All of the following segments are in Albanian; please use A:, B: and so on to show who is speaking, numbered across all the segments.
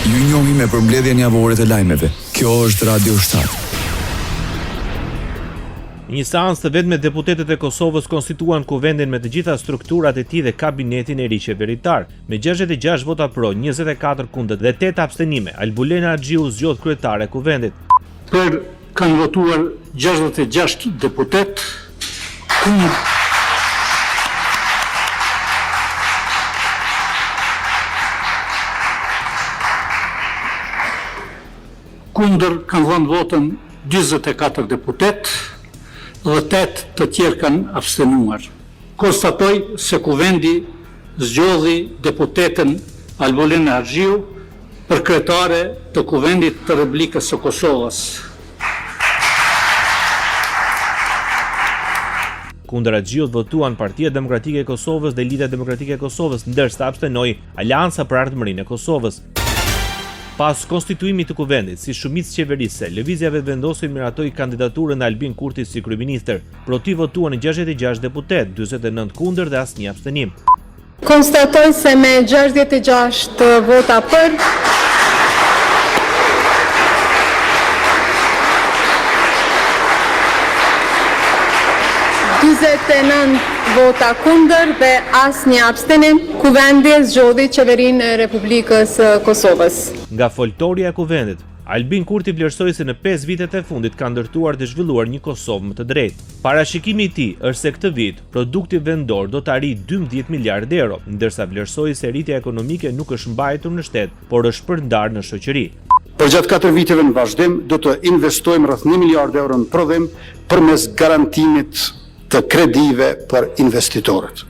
A: Ju njohim me përmbledhjen javore të lajmeve. Kjo është Radio 7.
B: Një seancë të vetme deputetët e Kosovës konstituan kuvendin me të gjitha strukturat e tij dhe kabinetin e ri qeveritar. Me 66 vota pro, 24 kundër dhe 8 abstenime, Albulena Axhiu zgjodh kryetare e kuvendit.
C: Për kanë votuar 66 deputet, kundër kanë dhënë votën 44 deputet dhe 8 të tjerë kanë abstenuar. Konstatoj se kuvendi zgjodhi deputeten Albulena Axhiu për kryetare të kuvendit të Republikës së Kosovës.
B: Kundër Axhiut votuan Partia Demokratike e Kosovës dhe Lidhja Demokratike e Kosovës, ndërsa abstenoi Aleanca për Ardhmërinë e Kosovës. Pas konstituimit të kuvendit, si shumicë qeverisë, lëvizja vetëvendosur miratoi kandidaturën e Albin Kurtit si kryeministër. Pro ti votuan 66 deputet, 49 kundër dhe asnjë abstenim.
D: Konstatoj se me 66 vota për, 29 vota kundër dhe asnjë abstenim, kuvendi zgjodhi qeverinë e Republikës së Kosovës.
B: Nga foltoria e kuvendit, Albin Kurti vlerësoi se në 5 vitet e fundit ka ndërtuar dhe zhvilluar një Kosovë më të drejtë. Parashikimi i tij është se këtë vit produkti vendor do të arrijë 12 miliardë euro, ndërsa vlerësoi se rritja ekonomike nuk është mbajtur në shtet, por është përndarë në shoqëri.
C: Përgjatë 4 viteve në vazhdim, do të investojmë rreth 1 miliard euro në prodhim përmes garantimit të kredive për investitorët.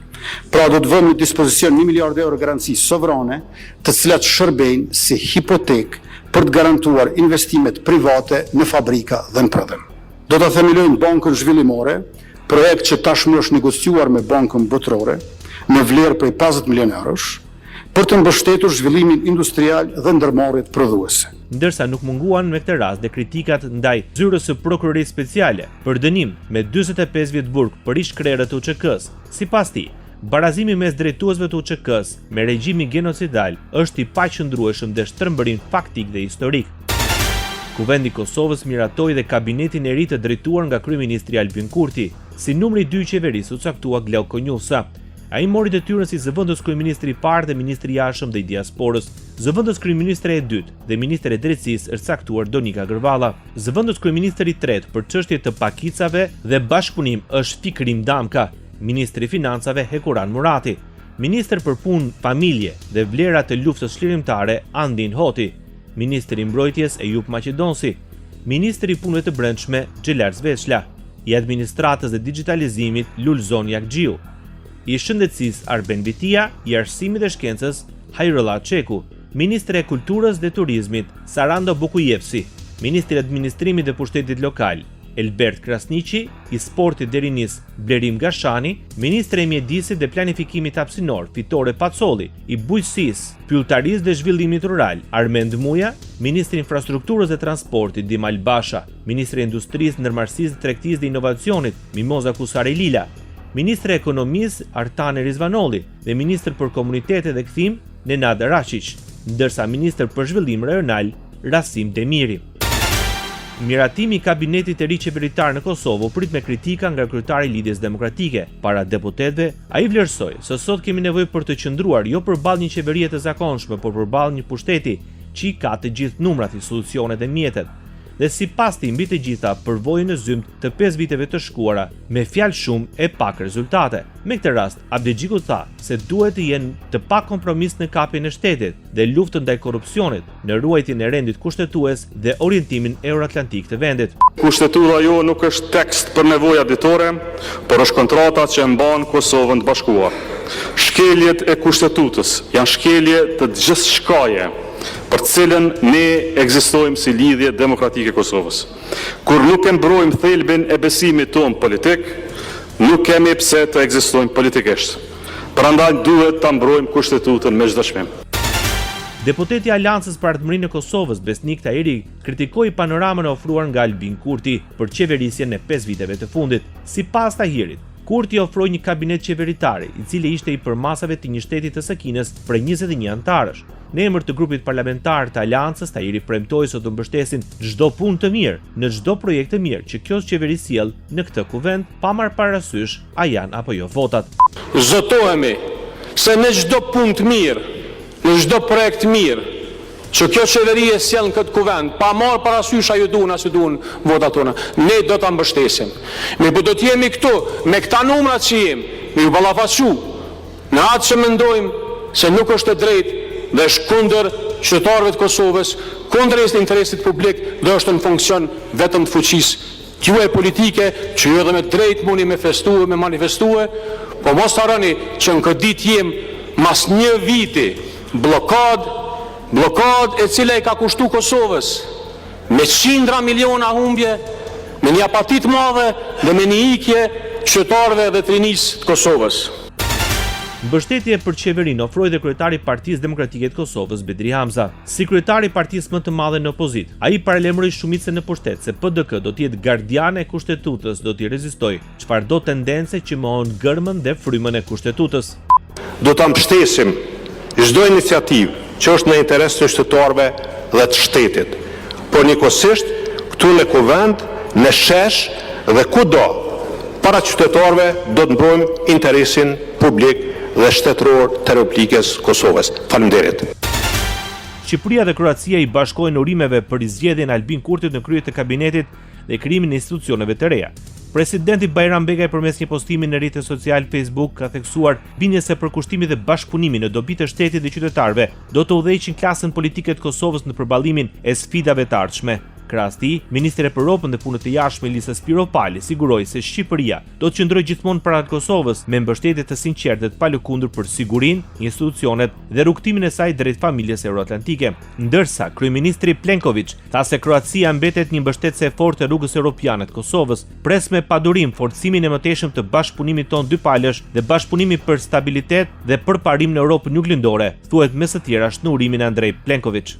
C: Pra do të vëmë në dispozicion 1 miliard euro garanci sovrane, të cilat shërbejnë si hipotek për të garantuar investimet private në fabrika dhe në prodhim. Do të themelojmë bankën zhvillimore, projekt që tashmë është negociuar me bankën botërore, me vlerë prej 50 milion eurosh, për të mbështetur zhvillimin industrial dhe ndërmarrjet prodhuese.
B: Ndërsa nuk munguan me këtë rast dhe kritikat ndaj zyrës së prokurorisë speciale për dënim me 45 vjet burg për ish-krerët të UÇK-s. Sipas tij, barazimi mes drejtuesve të UÇK-s me regjimin genocidal është i paqëndrueshëm dhe shtrembërim faktik dhe historik. Kuvendi i Kosovës miratoi dhe kabinetin e ri të drejtuar nga kryeministri Albin Kurti, si numri 2 i qeverisë u caktua Glau Konjusa. Ai mori detyrën si zëvendës kryeministri i parë dhe ministri i jashtëm dhe i diasporës. Zëvendës kryeministre e dytë dhe ministre e drejtësisë është caktuar Donika Gërvalla. Zëvendës kryeministri i tretë për çështje të pakicave dhe bashkëpunim është Fikrim Damka. Ministri i financave Hekuran Murati. Ministër për punë, familje dhe vlera të luftës çlirimtare Andin Hoti. Ministri i mbrojtjes Ejup Maqedonsi. Ministri i punëve të brendshme Xhelar Zveçla. I administratës dhe digitalizimit Lulzon Jakxhiu. I shëndetësisë Arben Bitia, i arsimit dhe shkencës Hajrullah Çeku, Ministri e Kulturës dhe Turizmit Sarando Bukujevsi, Ministri i Administrimit dhe Pushtetit Lokal Elbert Krasniqi, i Sportit dhe Rinis Blerim Gashani, Ministri i Mjedisit dhe Planifikimit Hapësinor Fitore Pacolli, i Bujqësisë, Pylltarisë dhe Zhvillimit Rural Armend Muja, Ministri i Infrastrukturës dhe Transportit Dimal Basha, Ministri i Industrisë, Ndërmarrësisë, Tregtisë dhe Inovacionit Mimoza Kusari Lila, Ministri i Ekonomisë Artane Rizvanolli dhe Ministri për Komunitete dhe Kthim Nenad Raqiq, ndërsa Ministri për Zhvillim Rajonal Rasim Demiri. Miratimi i kabinetit të ri qeveritar në Kosovë prit me kritika nga kryetari i Lidhjes Demokratike. Para deputetëve, ai vlerësoi se sot kemi nevojë për të qëndruar jo përballë një qeverie të zakonshme, por përballë një pushteti që i ka të gjithë numrat, institucionet dhe mjetet. Dhe sipas tij mbi të gjitha përvojën në zymt të 5 viteve të shkuara me fjalë shumë e pak rezultate. Me këtë rast, Abdexhiku tha se duhet të jenë të pa kompromis në kapjen e shtetit dhe luftën ndaj korrupsionit, në ruajtjen e rendit kushtetues dhe orientimin euroatlantik të vendit.
E: Kushtetua jo nuk është tekst për nevoja ditore, por është kontrata që e mban Kosovën të Bashkuar. Shkeljet e kushtetutës janë shkelje të gjithçkaje për cilën ne ekzistojmë si Lidhje Demokratike Kosovës. Kur nuk e mbrojmë thelbin e besimit tonë politik, nuk kemi pse të ekzistojmë politikisht. Prandaj duhet ta mbrojmë kushtetutën me çdo çmim.
B: Deputeti i Aleancës për Ardhmërinë e Kosovës, Besnik Tahiri, kritikoi panoramën e ofruar nga Albin Kurti për qeverisjen e 5 viteve të fundit. Sipas Tahirit, Kurti ofroi një kabinet qeveritari, i cili ishte i përmasave të një shteti të së Kinës për 21 anëtarësh. Në emër të grupit parlamentar të Aleancës, Tahiri premtoi se do mbështesin çdo punë të mirë, në çdo projekt të mirë që kjo qeveri sjell në këtë kuvend, pa marrë parasysh a janë apo jo votat.
F: Zotohemi se në çdo punë të mirë, në çdo projekt të mirë që kjo qeveri e sjell në këtë kuvend, pa marrë parasysh a ju duan as ju duan votat tona, ne do ta mbështesim. Ne do të jemi këtu me këta numrat që jemi, me ju ballafaqu në atë që mendojmë se nuk është e drejtë dhe është kundër qytetarëve të Kosovës, kundër interesit publik dhe është në funksion vetëm të fuqisë juaj politike, që ju edhe me drejt mundi me festue, me manifestue, po mos harroni që në këtë ditë jemi mas një viti blokad e cila i ka kushtu Kosovës me qindra miliona humbje, me një apatit madhe dhe me një ikje qytetarëve dhe të rinisë të Kosovës.
B: Mbështetje për qeverinë ofroi dhe kryetari i Partisë Demokratike të Kosovës, Bedri Hamza. Si kryetari i partisë më të madhe në opozitë, ai paralajmëroi shumicën në pushtet se PDK do të jetë gardiane e kushtetutës, do t'i rezistojë çfarëdo tendence që mohon gërmën dhe frymën e kushtetutës.
G: Do ta mbështesim çdo iniciativë që është në interes të qytetarëve dhe të shtetit, por njëkohësisht këtu në kuvend, në shesh dhe kudo para qytetarëve do të mbrojmë interesin publik dhe shtetëror të Republikës Kosovës. Faleminderit.
B: Shqipëria dhe Kroacia i bashkohen urimeve për zgjedhjen e Albin Kurtit në krye të kabinetit dhe krijimin e institucioneve të reja. Presidenti Bajram Begaj përmes një postimi në rrjetet social Facebook ka theksuar bindjen se përkushtimi dhe bashkëpunimi në dobi të shtetit dhe qytetarëve do të udhëheqin klasën politike të Kosovës në përballimin e sfidave të ardhshme. Krahas këtij, ministri për Europën dhe punët e jashtme Lisa Spiropali siguroi se Shqipëria do të qëndrojë gjithmonë para Kosovës me mbështetje të sinqertë dhe të palëkundur për sigurinë, institucionet dhe rrugtimin e saj drejt familjes euroatlantike. Ndërsa kryeministri Plenković tha se Kroacia mbetet një mbështetëse e fortë e rrugës europiane të Kosovës, pres me padurim forcimin e mëtejshëm të bashkëpunimit ton dypalësh dhe bashkëpunimi për stabilitet dhe përparim në Europën juglindore, thuhet me së tjerash në urimin e Andrej Plenković.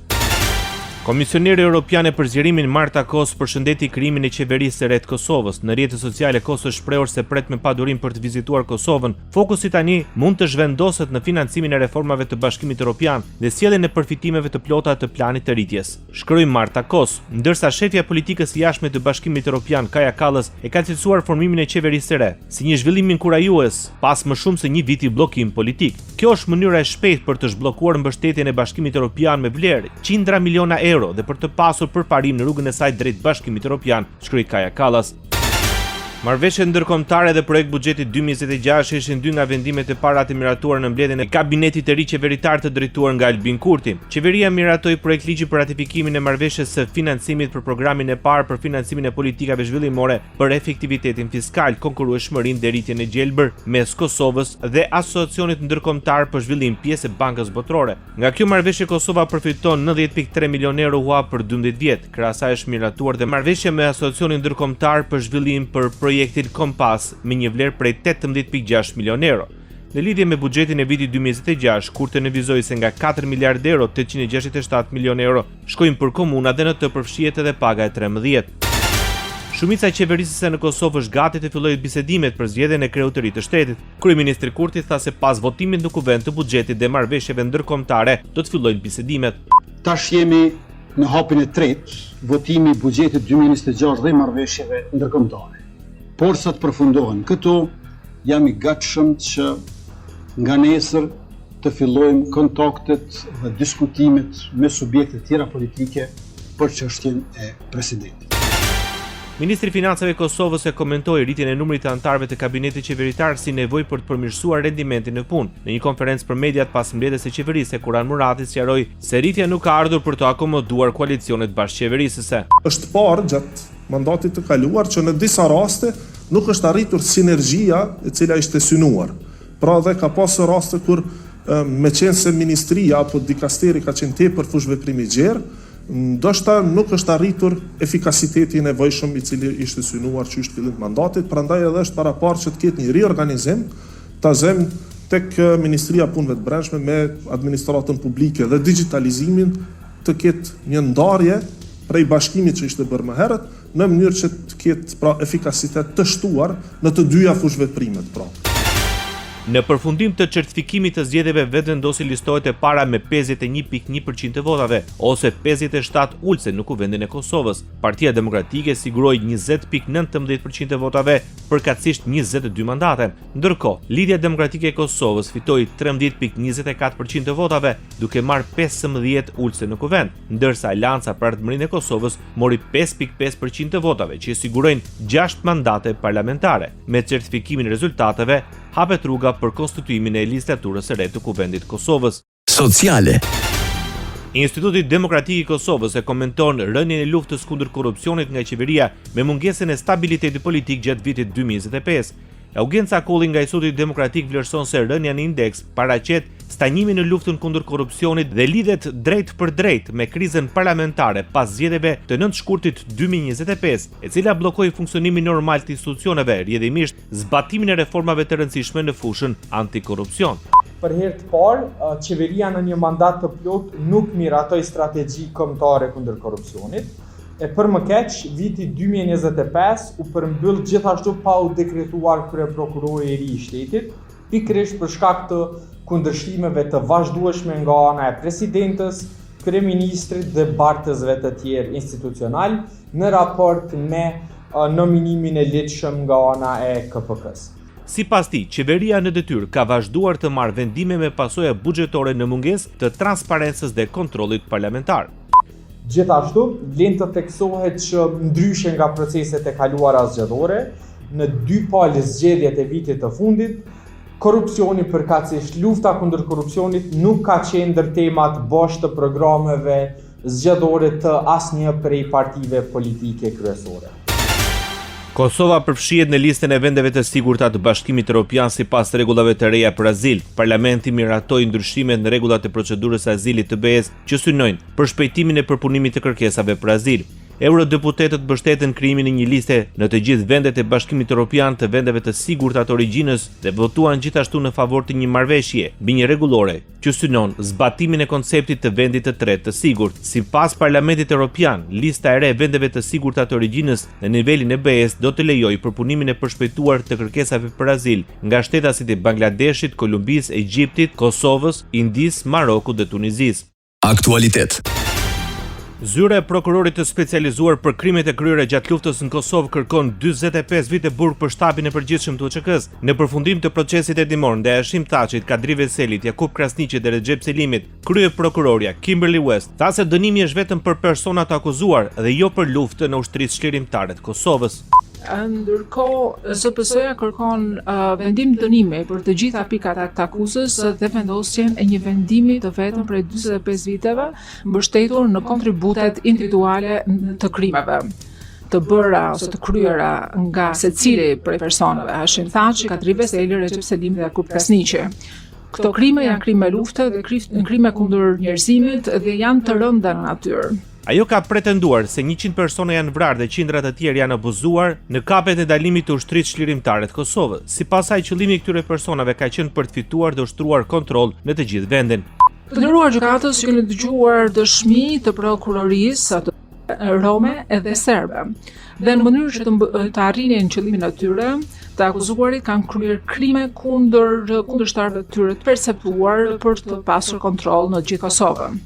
B: Komisioneri Europian e për zgjerimin Marta Kos përshëndeti krijimin e qeverisë së re të Kosovës. Në rrjetet sociale Kos është shprehur se pret me padurim për të vizituar Kosovën. Fokusi tani mund të zhvendoset në financimin e reformave të Bashkimit Evropian dhe sjelljen e përfitimeve të plota të planit të rritjes. Shkroi Marta Kos, ndërsa shefja e politikës së jashtme të Bashkimit Evropian Kaja Kallas e ka cilësuar formimin e qeverisë së re si një zhvillim inkurajues pas më shumë se një viti bllokim politik. Kjo është mënyra e shpejtë për të zhbllokuar mbështetjen e Bashkimit Evropian me vlerë qindra miliona euro dhe për të pasur përparim në rrugën e saj drejt Bashkimit Evropian, shkroi Kaja Kallas. Marrëveshjet ndërkombëtare dhe projekt buxheti 2026 ishin dy nga vendimet e para të miratuara në mbledhjen e kabinetit të ri qeveritar të drejtuar nga Albin Kurti. Qeveria miratoi projekt ligji për ratifikimin e marrëveshjes së financimit për programin e parë për financimin e politikave zhvillimore për efektivitetin fiskal, konkurrueshmërinë dhe rritjen e gjelbër mes Kosovës dhe Asociacionit Ndërkombëtar për Zhvillim, pjesë e Bankës Botërore. Nga kjo marrëveshje Kosova përfiton 90.3 milionë euro UA për 12 vjet. Krahas asaj është miratuar dhe marrëveshja me Asociacionin Ndërkombëtar për Zhvillim për projektin Kompas me një vlerë prej 18.6 milionë euro. Në lidhje me buxhetin e vitit 2026, Kurti nënvizoi se nga 4 miliardë euro, 867 milionë euro shkojnë për komuna dhe në të përfshihet edhe paga e 13. Shumica e qeverisëse në Kosovë është gati të fillojë bisedimet për zgjedhjen e kreut të ri të shtetit. Kryeministri Kurti tha se pas votimit në kuvend të buxhetit dhe marrëveshjeve ndërkombëtare do të fillojnë bisedimet.
C: Tash jemi në hapin e tretë, votimi i buxhetit 2026 dhe marrëveshjeve ndërkombëtare. Por sa të përfundohen këto, jam i gatshëm që nga nesër të fillojmë kontaktet dhe diskutimet me subjekte tjera politike për çështjen e presidentit.
B: Ministri i Financave i Kosovës e komentoi rritjen e numrit të anëtarëve të kabinetit qeveritar si nevojë për të përmirësuar rendimentin në punë. Në një konferencë për mediat pas mbledhjes së qeverisë, Kuran Murati sqaroi se rritja nuk ka ardhur për të akomoduar koalicionet bashkëqeverisëse.
H: Është parë gjatë mandatit të kaluar që në disa raste nuk është arritur sinergjia e cila ishte synuar. Pra dhe ka pasur raste kur me qenë se ministria apo dikasteri ka qenë tepër fush veprimi gjerë, ndoshta nuk është arritur efikasiteti i nevojshëm i cili ishte synuar që është fillim të mandatit, prandaj edhe është paraparë që të ketë një riorganizim të zem tek Ministria e Punëve të Brendshme me administratën publike dhe digitalizimin të ketë një ndarje prej bashkimit që ishte bërë më herët në mënyrë që të ketë pra efikasitet të shtuar në të dyja fushveprimet pra.
B: Në përfundim të certifikimit të zgjedhjeve vetvendosi listohet e para me 51.1% të votave, ose 57 ulse në kuvendin e Kosovës. Partia Demokratike siguroi 20.19% të votave, përkatësisht 22 mandate. Ndërkohë, Lidhja Demokratike e Kosovës fitoi 13.24% të votave, duke marrë 15 ulse në kuvend, ndërsa Alanca për Ardhmërinë e Kosovës mori 5.5% të votave, që sigurojnë 6 mandate parlamentare. Me certifikimin e rezultateve, hapet rruga për konstituimin e ligjislaturës së re të kuvendit Kosovës.
A: Sociale.
B: Instituti Demokratik i Kosovës e komenton rënien e luftës kundër korrupsionit nga qeveria me mungesën e stabilitetit politik gjatë vitit 2025. Audienca Kolli nga Instituti Demokratik vlerëson se rënja në indeks paraqet stagnimin në luftën kundër korrupsionit dhe lidhet drejt për drejt me krizën parlamentare pas zgjedhjeve të 9 shkurtit 2025, e cila bllokoi funksionimin normal të institucioneve, rrjedhimisht zbatimin e reformave të rëndësishme në fushën antikorrupsion.
I: Për herë të parë, qeveria në një mandat të plot nuk miratoi strategji kombëtare kundër korrupsionit. E për më keq, viti 2025 u përmbyll gjithashtu pa u dekretuar kryeprokurori i ri i shtetit, pikërisht për shkak të kundërshtimeve të vazhdueshme nga ana e presidentës, kryeministrit dhe bartësve të tjerë institucional në raport me nominimin e ligjshëm nga ana e KPK-s.
B: Sipas tij, qeveria në detyrë ka vazhduar të marrë vendime me pasoja buxhetore në mungesë të transparencës dhe kontrollit parlamentar.
I: Gjithashtu, vlen të theksohet që ndryshe nga proceset e kaluara zgjedhore, në 2 palë zgjedhjet e vitit të fundit, korrupsioni përkatësisht lufta kundër korrupsionit nuk ka qenë ndër temat bosh të programeve zgjedhore të asnjë prej partive politike kryesore.
B: Kosova përfshihet në listën e vendeve të sigurta të Bashkimit Evropian sipas rregullave të reja për azil. Parlamenti miratoi ndryshimet në rregullat e procedurës së azilit të BE-s që synojnë për shpejtimin e përpunimit të kërkesave për azil. Eurodeputetët mbështeten krijimin e një liste në të gjithë vendet e Bashkimit Evropian të vendeve të sigurta të origjinës dhe votuan gjithashtu në favor të një marrëveshje mbi një rregullore që synon zbatimin e konceptit të vendit të tretë të sigurt. Sipas Parlamentit Evropian, lista e re e vendeve të sigurta të origjinës në nivelin e BE-s do të lejojë përpunimin e përshpejtuar të kërkesave për azil nga shtetasit e Bangladeshit, Kolumbisë, Egjiptit, Kosovës, Indisë, Marokut dhe Tunizisë.
A: Aktualitet.
B: Zyra e prokurorit të specializuar për krimet e kryera gjatë luftës në Kosovë kërkon 45 vite burg për shtabin e përgjithshëm të UÇK-s. Në përfundim të procesit hetimor ndaj Hashim Thaçit, Kadri Veselit, Jakub Krasniqit dhe Recep Selimit, kryeprokuroria Kimberly West tha se dënimi është vetëm për personat të akuzuar dhe jo për luftën në ushtrisë çlirimtare të Kosovës.
J: Ndërkohë, SPS-ja kërkon vendim dënimi për të gjitha pikat e akuzës dhe vendosjen e një vendimi të vetëm për 45 viteve mbështetur në kontributet individuale të krimeve të bëra ose të kryera nga secili prej personave, Hashim Thaçi, Kadri Veseli, Recep Selimi dhe Jakub Krasniqi. Këto krime janë krime lufte dhe krime kundër njerëzimit dhe janë të rënda në natyrë.
B: Ajo ka pretenduar se 100 persona janë vrarë dhe qindra të tjerë janë abuzuar në kapet e ndalimit të ushtrisë çlirimtare të Kosovës. Sipas saj, qëllimi i këtyre personave ka qenë për të fituar dhe ushtruar kontroll në të gjithë vendin.
J: Të nderuar gjykatës, keni dëgjuar dëshmi të prokurorisë rome edhe serbe. Dhe në mënyrë që të arrinin qëllimin e tyre, të akuzuarit kanë kryer krime kundërshtarëve të tyre të perceptuar për të pasur kontroll në gjithë Kosovën.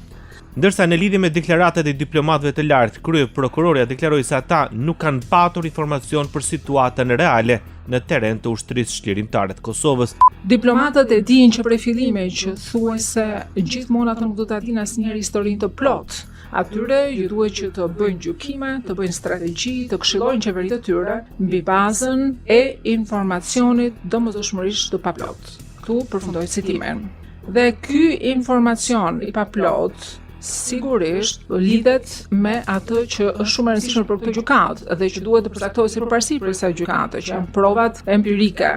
B: Ndërsa në lidhje me deklaratat e diplomatëve të lartë, kryeprokuroria deklaroi se ata nuk kanë patur informacion për situatën reale në terren të ushtrisë çlirimtare të Kosovës.
J: Diplomatët e dinë që prej fillimit që thuajse gjithmonë ata nuk do ta dinë asnjëherë historinë të plotë. Atyre ju duhet që të bëjnë gjykime, të bëjnë strategji, të këshillojnë qeveritë e tyre mbi bazën e informacionit domosdoshmërisht të paplot. Ktu përfundoi citimin. Dhe ky informacion i paplot sigurisht lidhet me atë që është shumë e rëndësishme për këtë gjykatë dhe që duhet të përcaktohet si përparësi për kësaj gjykate, që janë provat empirike.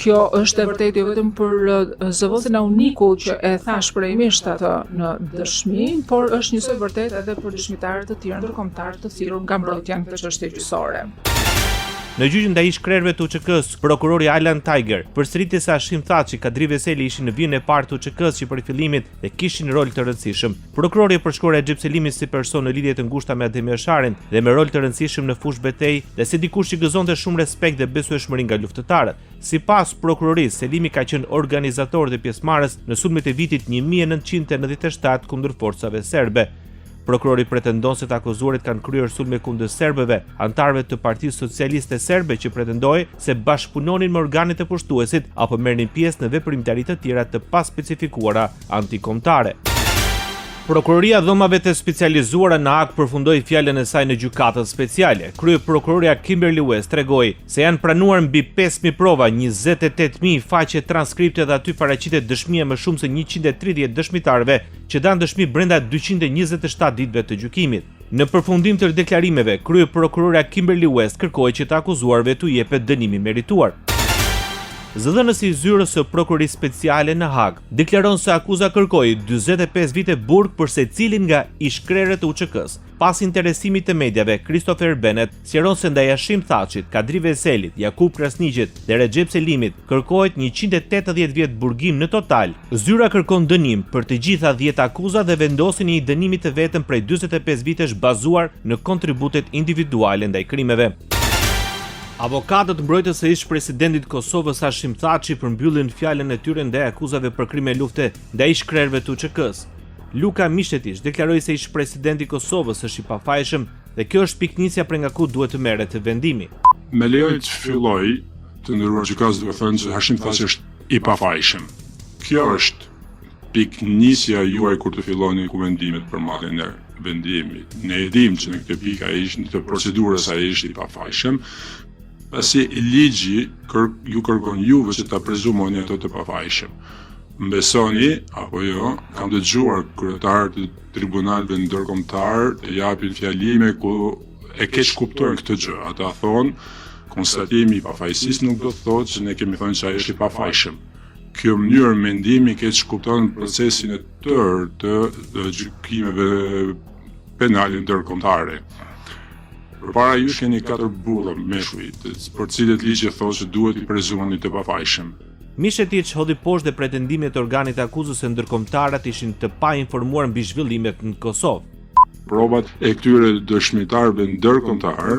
J: Kjo është e vërtetë jo vetëm për zëvendjen e unikut që e tha shprehimisht atë në dëshmi, por është njësoj vërtet edhe për dëshmitarët të tjerë ndërkombëtar të thirrur nga mbrojtja në këtë çështje gjyqësore.
B: Në gjyqin ndaj shkrerëve të UÇK-s, prokurori Alan Tiger përsëriti se Hashim Thaçi, Kadri Veseli ishin në vijën e parë të UÇK-s që për fillimit dhe kishin rol të rëndësishëm. Prokurori e përshkruar Recep Selimi si person në lidhje të ngushta me Ademi Asharin dhe me rol të rëndësishëm në fushë betejë dhe si dikush që gëzonte shumë respekt dhe besueshmëri nga luftëtarët. Sipas prokurorisë, Selimi ka qenë organizator dhe pjesëmarrës në sulmet e vitit 1997 kundër forcave serbe. Prokurori pretendon se të akuzuarit kanë kryer sulme kundër serbëve, antarëve të Partisë Socialiste Serbe që pretendoi se bashkëpunonin me organet e pushtuesit apo merrnin pjesë në veprimtari të tjera të paspecifikuara antikombëtare. Prokuroria e Dhomave të Specializuara në Hag përfundoi fjalën e saj në gjykatën speciale. Kryeprokuroria Kimberly West tregoi se janë pranuar mbi 5000 prova, 28000 faqe transkripte dhe aty paraqitet dëshmia më shumë se 130 dëshmitarëve që dhanë dëshmi brenda 227 ditëve të gjykimit. Në përfundim të deklarimeve, kryeprokuroria Kimberly West kërkoi që të akuzuarve t'u jepet dënimi merituar. Zëdhënësi i zyrës së prokurorisë speciale në Hag deklaron se akuza kërkoi 45 vite burg për secilin nga ish-krerët e UÇK-s. Pas interesimit të medjave, Christopher Bennett sqaron se ndaj Hashim Thaçit, Kadri Veselit, Jakub Krasniqit dhe Recep Selimit kërkohet 180 vjet burgim në total. Zyra kërkon dënim për të gjitha 10 akuza dhe vendosin një dënim të vetëm prej 45 vitesh bazuar në kontributet individuale ndaj krimeve. Avokatët mbrojtës së ish-presidentit Kosovës Hashim Thaçi përmbyllin fjalën e tyre ndaj akuzave për krime lufte ndaj ish-krerëve të UÇK-s. Luka Mishtetiç deklaroi se ish-presidenti i Kosovës është i pafajshëm dhe kjo është piknisja prej nga ku duhet të merret vendimi.
K: Me lejoj të filloj të nderuar gjykatës, duhet thënë se Hashim Thaçi është i pafajshëm. Kjo është piknisja juaj kur të filloni kuvendimet për marrjen e vendimit. Ne e dimë që në këtë pikë ai ishte në procedurës, ai ishte i pafajshëm. Pasi ligji ju kërkon juve që ta prezumoni ato të pafajshëm. Mbesoni apo jo, kam dëgjuar kryetarët e tribunaleve ndërkombëtar të japin fjalime ku e keq kuptojnë këtë gjë. Ata thonë, konstatimi i pafajësisë nuk do të thotë që ne kemi thënë që ai është i pafajshëm. Kjo mënyrë mendimi keq kupton procesin e tërë të gjykimeve penale ndërkombëtare. Përpara ju keni 4 burra meshkuj, për cilët ligji thotë se duhet i prezumoni të pafajshëm.
B: Mishtetiç hodhi poshtë dhe pretendimet e organit akuzues se ndërkombëtarët ishin të painformuar mbi zhvillimet në Kosovë.
K: Provat e këtyre dëshmitarëve ndërkombëtar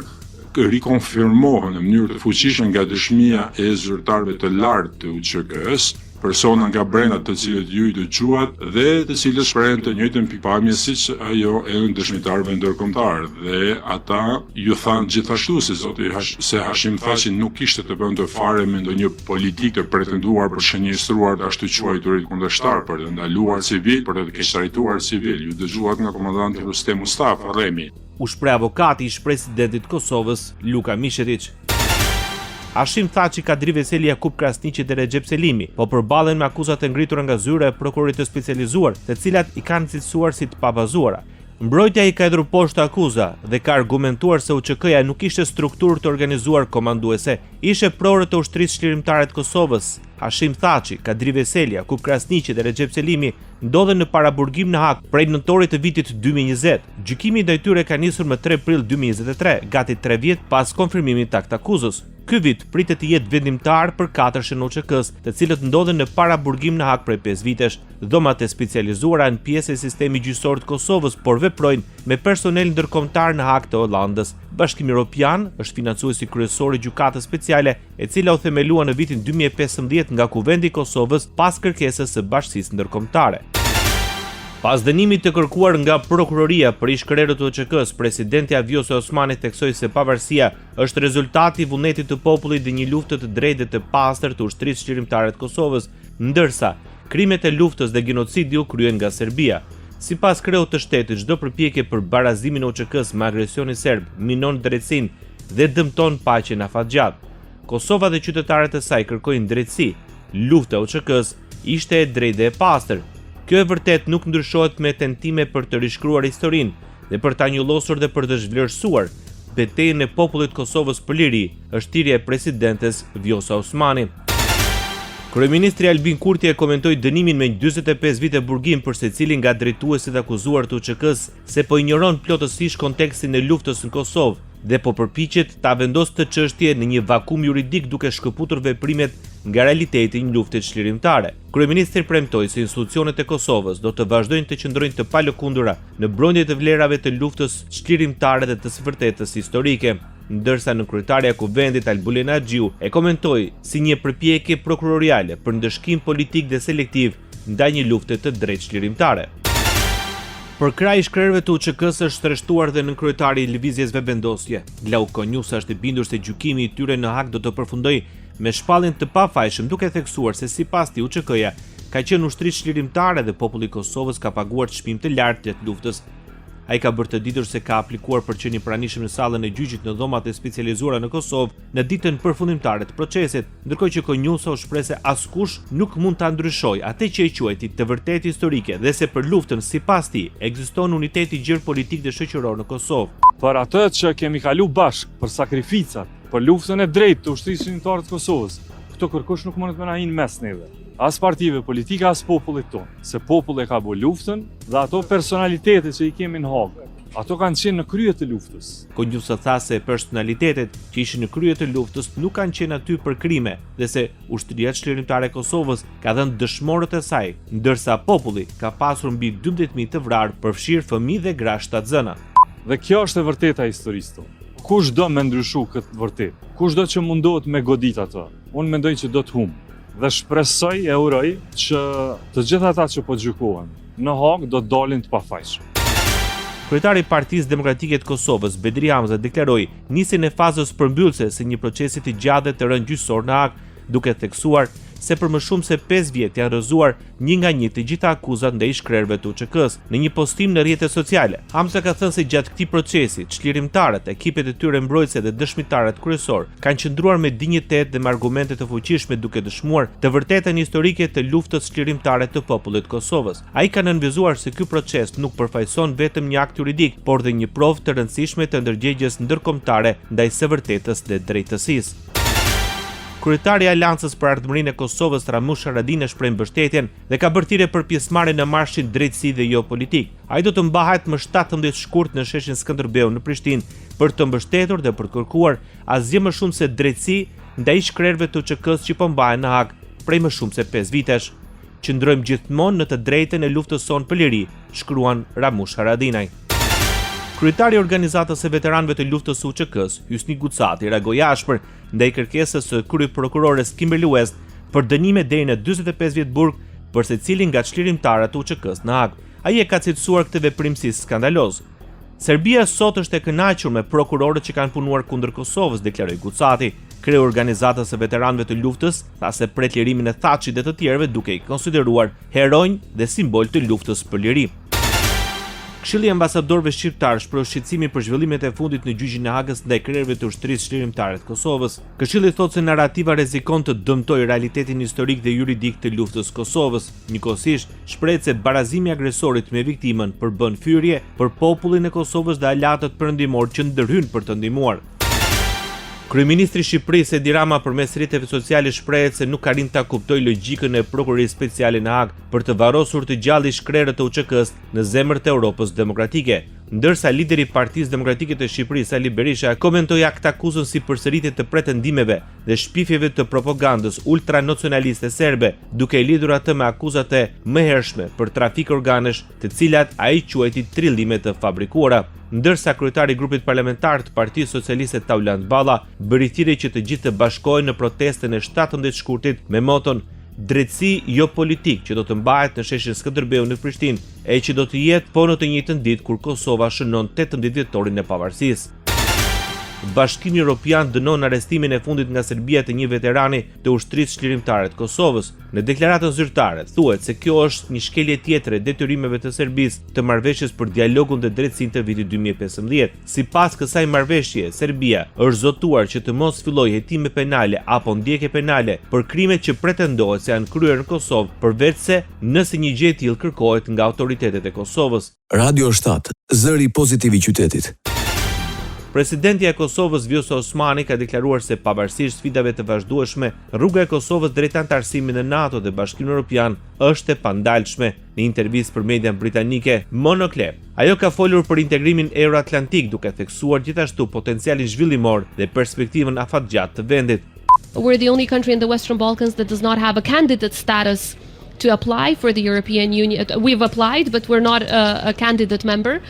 K: rikonfirmohen në mënyrë të fuqishme nga dëshmia e zyrtarëve të lartë të UÇK-s, persona nga brenda të cilët ju i dëgjuat dhe të cilët shprehen të njëjtën pikpamje siç ajo e dëshmitarëve ndërkombëtar, dhe ata ju thanë gjithashtu se se Hashim Thaçi nuk kishte të bënte fare me ndonjë politikë të pretenduar për shënjestruar të ashtu quajturit kundërshtar, për të ndaluar civil, për të keqtrajtuar civil. Ju dëgjuat nga komandanti Rustem Mustafa Remi.
B: U shpreh avokati i ish-presidentit Kosovës Luka Mishtetiç. Hashim Thaçi, Kadri Veseli, Jakub Krasniqi dhe Recep Selimi po përballen me akuzat e ngritura nga zyra e prokurorit të specializuar, të cilat i kanë cilësuar si të pabazuara. Mbrojtja i ka hedhur poshtë akuza dhe ka argumentuar se UÇK-ja nuk ishte strukturë të organizuar komanduese. Ishte prorë të ushtrisë çlirimtare të Kosovës. Hashim Thaçi, Kadri Veseli, Jakub Krasniqi dhe Recep Selimi ndodhen në paraburgim në Hag prej nëntorit të vitit 2020. Gjykimi ndaj tyre ka nisur më 3 prill 2023, gati 3 vjet pas konfirmimit të akuzës. Ky vit pritet të jetë vendimtar për 4 në UÇK-s, të cilët ndodhen në paraburgim në Hag prej 5 vitesh. Dhomat e specializuara në pjesë e sistemit gjyqësor të Kosovës, por veprojnë me personel ndërkombëtar në Hag të Hollandës. Bashkimi Evropian është financuesi kryesor i gjykatës speciale, e cila u themelua në vitin 2015 nga Kuvendi i Kosovës pas kërkesës së bashkisë ndërkombëtare. Pas dënimit të kërkuar nga prokuroria për ish-krerët të UÇK-s, presidenti Vjosa Osmani theksoi se pavarësia është rezultati i vullnetit të popullit dhe një lufte të drejtë dhe të pastër të ushtrisë çlirimtare të Kosovës, ndërsa krimet e luftës dhe genocidi u kryen nga Serbia. Sipas kreut të shtetit, çdo përpjekje për barazimin e UÇK-s me agresionin serb minon drejtësinë dhe dëmton paqen afatgjat. Kosova dhe qytetarët e saj kërkojnë drejtësi. Lufta e UÇK-s ishte e drejtë dhe e pastër. Kjo e vërtet nuk ndryshohet me tentime për të rishkruar historinë dhe për ta njollosur dhe për të zhvlerësuar betejën e popullit Kosovës për liri, është thirrja e presidentes Vjosa Osmani. Kryeministri Albin Kurti e komentoi dënimin me 45 vite burgim për secilin nga drejtuesit akuzuar të UÇK-s se po injoron plotësisht kontekstin e luftës në Kosovë. dhe po përpiqet ta vendosë të çështje në një vakum juridik duke shkëputur veprimet nga realiteti i luftës çlirimtare. Kryeministri premtoi se institucionet e Kosovës do të vazhdojnë të qëndrojnë të palëkundura në brojtje të vlerave të luftës çlirimtare dhe të së vërtetës historike, ndërsa nënkryetaria e Kuvendit Albulena Xhiu e komentoi si një përpjekje prokuroriale për ndëshkim politik dhe selektiv ndaj një lufte të drejtë çlirimtare. Për kraj i shkrerëve të UÇK-s është rreshtuar dhe nënkryetari i lëvizjes Vendosje. Glau Konjusa është i bindur se gjykimi i tyre në Hag do të përfundojë me shpalljen të pafajshëm, duke theksuar se sipas tij UÇK-ja ka qenë ushtri çlirimtare dhe populli i Kosovës ka paguar çmim të lartë gjatë luftës. Ai ka bërë të ditur se ka aplikuar për qenë i pranishëm në sallën e gjyqit në dhomat e specializuara në Kosovë në ditën përfundimtare të procesit, ndërkohë që Konjusa u shpreh se askush nuk mund ta ndryshojë atë që e quajti të vërtetë historike dhe se për luftën sipas tij ekziston uniteti gjeopolitik dhe shoqëror në Kosovë.
L: Për atë që kemi kalu bashk për sakrificat, për luftën e drejtë të ushtrisë çlirimtare të Kosovës, këto kërkush nuk mundet me na hinë mes neve. As partive politike, as popullit tonë, se populli ka bu luftën dhe ato personalitete që i kemi në Hagë, ato kanë qenë në krye të luftës.
B: Konjusa tha se personalitetet që ishin në krye të luftës nuk kanë qenë aty për krime dhe se ushtria çlirimtare e Kosovës ka dhënë dëshmorët e saj, ndërsa populli ka pasur mbi 12.000 të vrarë, përfshirë fëmijë dhe gra shtatzëna.
L: Dhe kjo është e vërteta e historisë tonë. Kush do me ndryshu këtë vërtet? Kush do që mundohet me godit ato? Unë mendoj që do të humbë. Dhe shpresoj e uroj që të gjithë ata që po gjykohen në Hagë do të dalin të pafajshëm.
B: Kryetari i Partisë Demokratike të Kosovës, Bedri Hamza, deklaroi nisjen e fazës përmbyllëse së një procesi të gjatë dhe të rënë gjyqësor në Hagë, duke theksuar se për më shumë se 5 vjet janë rrëzuar një nga një të gjitha akuzat ndaj shkrerëve të UÇK-s. Në një postim në rrjetet sociale, Hamza ka thënë se gjatë këtij procesi, çlirimtarët, ekipet e tyre mbrojtëse dhe dëshmitarët kryesor kanë qëndruar me dinjitet dhe me argumente të fuqishme duke dëshmuar të vërtetën historike të luftës çlirimtare të popullit të Kosovës. Ai ka nënvizuar se ky proces nuk përfaqëson vetëm një akt juridik, por dhe një provë të rëndësishme të ndërgjegjës ndërkombëtare ndaj së vërtetës dhe drejtësisë. Kryetari i Aleancës për Ardhmërinë e Kosovës, Ramush Haradinaj, shpreh mbështetjen dhe ka bërë thirrje për pjesëmarrje në marshin drejtësi dhe jo politik. Ai do të mbahet më 17 shkurt në sheshin Skënderbeu në Prishtinë për të mbështetur dhe për të kërkuar asgjë më shumë se drejtësi ndaj shkrerëve të UÇK-s që po mbahen në Hagë prej më shumë se 5 vitesh. Qëndrojmë gjithmonë në të drejtën e luftës sonë për liri, shkruan Ramush Haradinaj. Kryetari i organizatës së veteranëve të luftës së UÇK-s, Hysni Gucati, reagoi ashpër ndaj kërkesës së kryeprokurores Kimberly West për dënime deri në 45 vjet burg për secilin nga çlirimtarët e UÇK-s në Hagë. Ai e ka cilësuar këtë veprim si skandaloz. Serbia sot është e kënaqur me prokurorët që kanë punuar kundër Kosovës, deklaroi Gucati. Kreu organizatës së veteranëve të luftës tha se pret lirimin e Thatchit dhe të tjerëve duke i konsideruar heronj dhe simbol të luftës për liri. Këshilli i ambasadorëve shqiptar shpreh shqetësimin për zhvillimet e fundit në gjyqin e Hagës ndaj krerëve të ushtrisë çlirimtare të Kosovës. Këshilli thotë se narrativa rrezikon të dëmtojë realitetin historik dhe juridik të luftës së Kosovës. Njëkohësisht, shpreh se barazimi i agresorit me viktimën përbën fyrje për popullin e Kosovës dhe aleatët perëndimor që ndërhyjnë për të ndihmuar. Kryeministri i Shqipërisë Edi Rama përmes rrjeteve sociale shprehet se nuk arrin ta kuptojë logjikën e prokurorisë speciale në Hagë për të varrosur të gjallë shkrerët e UÇK-s në zemër të Europës demokratike, ndërsa lideri i Partisë Demokratike të Shqipërisë Ali Berisha komentoi akt akuzën si përsëritje të pretendimeve dhe shpifjeve të propagandës ultranacionaliste serbe, duke i lidhur atë me akuzat e mëhershme për trafik organesh, të cilat ai quajti trillime të fabrikuara. Ndërsa kryetari i grupit parlamentar të Partisë Socialiste Tauland Balla bëri thirrje që të gjithë të bashkohen në protestën e 17 shkurtit me moton drejtësi jo politik që do të mbahet në sheshin Skënderbeu në Prishtinë e që do të jetë po në të njëjtën ditë kur Kosova shënon 18 vjetorin e pavarësisë. Bashkimi Evropian dënon arrestimin e fundit nga Serbia të një veterani të ushtrisë çlirimtare të Kosovës. Në deklaratën zyrtare thuhet se kjo është një shkelje tjetër e detyrimeve të Serbisë të marrëveshjes për dialogun dhe drejtësinë të vitit 2015. Sipas kësaj marrëveshje, Serbia është zotuar që të mos fillojë hetime penale apo ndjekje penale për krimet që pretendohet se janë kryer në Kosovë, përveçse nëse një gjë e tillë kërkohet nga autoritetet e Kosovës.
A: Radio 7, zëri pozitiv i qytetit.
B: Presidentja e Kosovës Vjosa Osmani ka deklaruar se pavarësisht sfidave të vazhdueshme, rruga e Kosovës drejt anëtarësimit në NATO dhe Bashkimin Evropian është e pandalshme. Në intervistë për median britanike, Monocle, ajo ka folur për integrimin euroatlantik duke theksuar gjithashtu potencialin zhvillimor dhe perspektivën afatgjatë të vendit.
M: We're the only country in the Western Balkans that does not have a candidate status to apply for the European Union. We've applied, but we're not a candidate member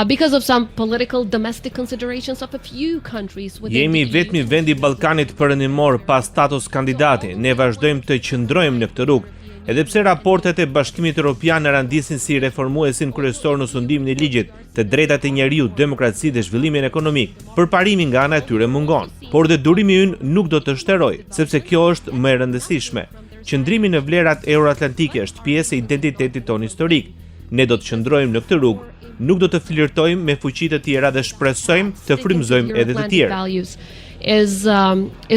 M: because of some political domestic considerations of a few countries within
B: Jemi
M: the EU.
B: vetmi vendi i Ballkanit perëndimor pa status kandidati. Ne vazhdojmë të qëndrojmë në këtë rrugë. Edhe pse raportet e Bashkimit Evropian e randisin si reformuesin kryesor në sundimin e ligjit të drejtat e njeriut, demokraci dhe zhvillimin ekonomik, përparimi nga ana e tyre mungon. Por dhe durimi ynë nuk do të shteroj, sepse kjo është më e rëndësishme. Qëndrimi në vlerat euroatlantike është pjesë e identitetit tonë historik. Ne do të qëndrojmë në këtë rrugë, nuk do të flirtojmë me fuqi të tjera dhe shpresojmë të frymëzojmë edhe të tjerë.
M: Is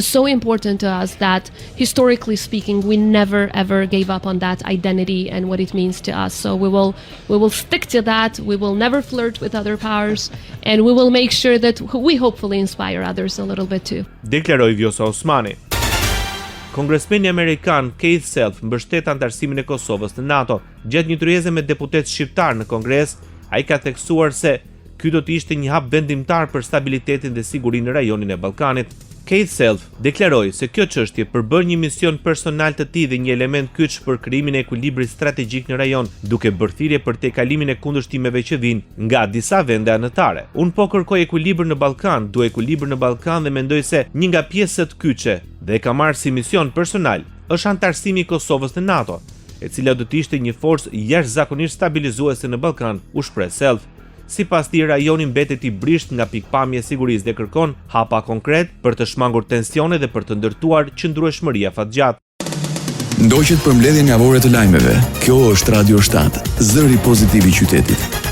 M: so important to us that historically speaking we never ever gave up on that identity and what it means to us. So we will stick to that. We will never flirt with other powers and we will make sure that we hopefully inspire others a little bit too.
B: Deklaroi Vjosa Osmani. Kongresmeni amerikan Keith Self mbështet anëtarësimin e Kosovës në NATO. Gjatë një tryeze me deputet shqiptar në Kongres, ai ka theksuar se ky do të ishte një hap vendimtar për stabilitetin dhe sigurinë në rajonin e Ballkanit. Keith Self deklaroi se kjo çështje përbën një mision personal të tij dhe një element kyç për krijimin e ekuilibrit strategjik në rajon, duke bërë thirrje për tejkalimin e kundërshtimeve që vijnë nga disa vende anëtare. Unë po kërkoj ekuilibër në Ballkan, dua ekuilibër në Ballkan dhe mendoj se një nga pjesët kyçe dhe ka marrë si mision personal është anëtarësimi i Kosovës në NATO, e cila do të ishte një forcë jashtëzakonisht stabilizuese në Ballkan, u shpreh Self. Sipas tij, rajoni mbetet i brisht nga pikpamja e sigurisë dhe kërkon hapa konkret për të shmangur tensione dhe për të ndërtuar qëndrueshmëri afatgjatë.
A: Ndoqet për mbledhjen javore të lajmeve. Kjo është Radio 7, zëri pozitiv i qytetit.